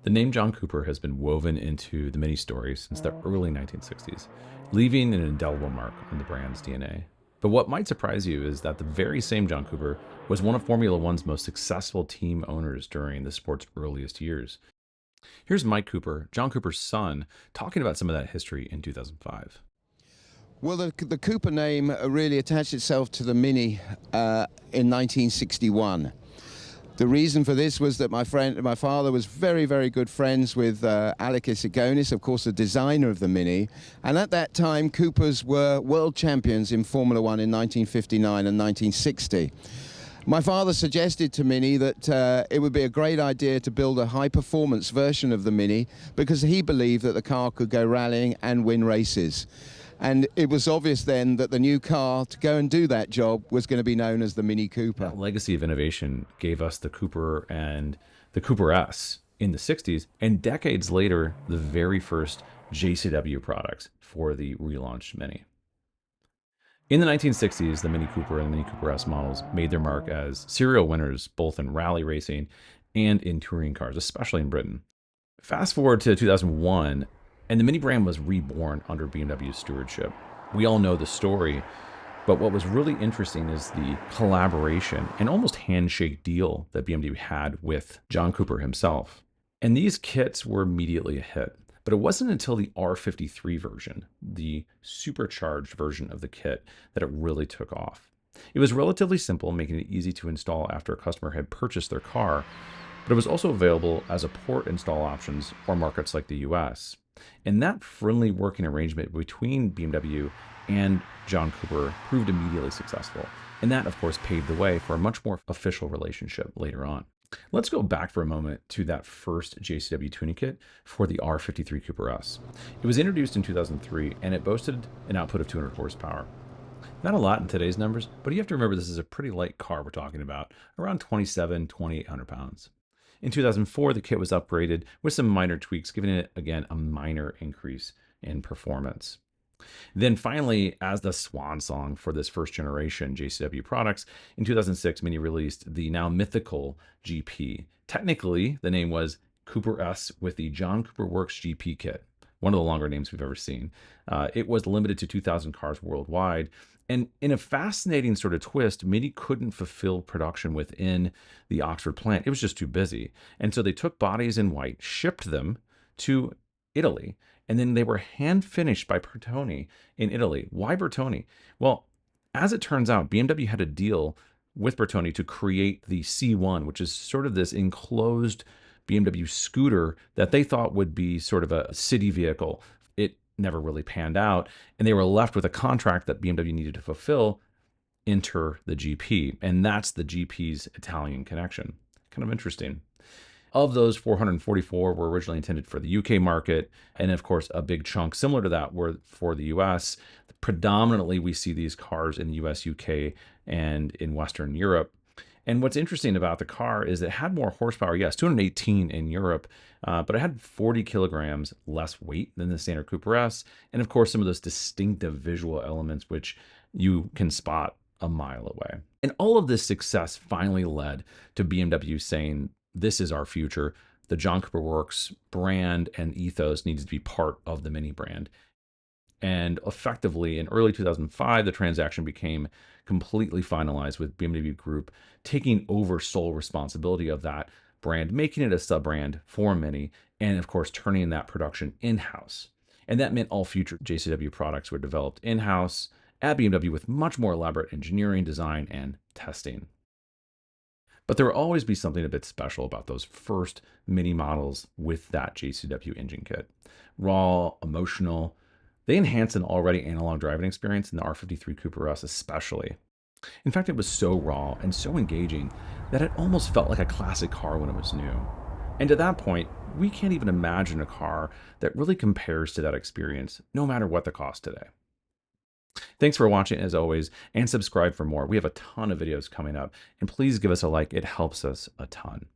The name John Cooper has been woven into the Mini story since the early 1960s, leaving an indelible mark on the brand's DNA. But what might surprise you is that the very same John Cooper was one of Formula One's most successful team owners during the sport's earliest years. Here's Mike Cooper, John Cooper's son, talking about some of that history in 2005. Well, the Cooper name really attached itself to the Mini in 1961. The reason for this was that my father was very, very good friends with Alec Isigonis, of course, the designer of the Mini. And at that time, Coopers were world champions in Formula One in 1959 and 1960. My father suggested to Mini that it would be a great idea to build a high-performance version of the Mini because he believed that the car could go rallying and win races. And it was obvious then that the new car to go and do that job was going to be known as the Mini Cooper. That legacy of innovation gave us the Cooper and the Cooper S in the 60s, and decades later, the very first JCW products for the relaunched Mini. In the 1960s, the Mini Cooper and the Mini Cooper S models made their mark as serial winners both in rally racing and in touring cars, especially in Britain. Fast forward to 2001, and the Mini brand was reborn under BMW's stewardship. We all know the story, but what was really interesting is the collaboration and almost handshake deal that BMW had with John Cooper himself. And these kits were immediately a hit. But it wasn't until the R53 version, the supercharged version of the kit, that it really took off. It was relatively simple, making it easy to install after a customer had purchased their car, but it was also available as a port install options for markets like the US. And that friendly working arrangement between BMW and John Cooper proved immediately successful. And that, of course, paved the way for a much more official relationship later on. Let's go back for a moment to that first JCW tuning kit for the R53 Cooper S. It was introduced in 2003 and it boasted an output of 200 horsepower. Not a lot in today's numbers, but you have to remember this is a pretty light car we're talking about, around 2,800 pounds. In 2004, the kit was upgraded with some minor tweaks, giving it, again, a minor increase in performance. Then finally, as the swan song for this first generation JCW products, in 2006, Mini released the now mythical GP. Technically, the name was Cooper S with the John Cooper Works GP kit, one of the longer names we've ever seen. It was limited to 2,000 cars worldwide. And in a fascinating sort of twist, Mini couldn't fulfill production within the Oxford plant. It was just too busy. And so they took bodies in white, shipped them to Italy, and then they were hand finished by Bertoni in Italy. Why Bertoni? Well, as it turns out, BMW had a deal with Bertoni to create the C1, which is sort of this enclosed BMW scooter that they thought would be sort of a city vehicle. It never really panned out, and they were left with a contract that BMW needed to fulfill. Enter the GP, and that's the GP's Italian connection. Kind of interesting. Of those, 444 were originally intended for the UK market, and of course, a big chunk similar to that were for the US. Predominantly, we see these cars in the US, UK, and in Western Europe. And what's interesting about the car is it had more horsepower, yes, 218 in Europe, but it had 40 kilograms less weight than the standard Cooper S, and of course, some of those distinctive visual elements which you can spot a mile away. And all of this success finally led to BMW saying, this is our future. The John Cooper Works brand and ethos needs to be part of the Mini brand. And effectively, in early 2005, the transaction became completely finalized with BMW Group taking over sole responsibility of that brand, making it a sub-brand for Mini, and of course, turning that production in-house. And that meant all future JCW products were developed in-house at BMW with much more elaborate engineering, design, and testing. But there will always be something a bit special about those first Mini models with that JCW engine kit. Raw, emotional. They enhance an already analog driving experience in the R53 Cooper S especially. In fact, it was so raw and so engaging that it almost felt like a classic car when it was new. And to that point, we can't even imagine a car that really compares to that experience, no matter what the cost today. Thanks for watching as always, and subscribe for more. We have a ton of videos coming up, and please give us a like. It helps us a ton.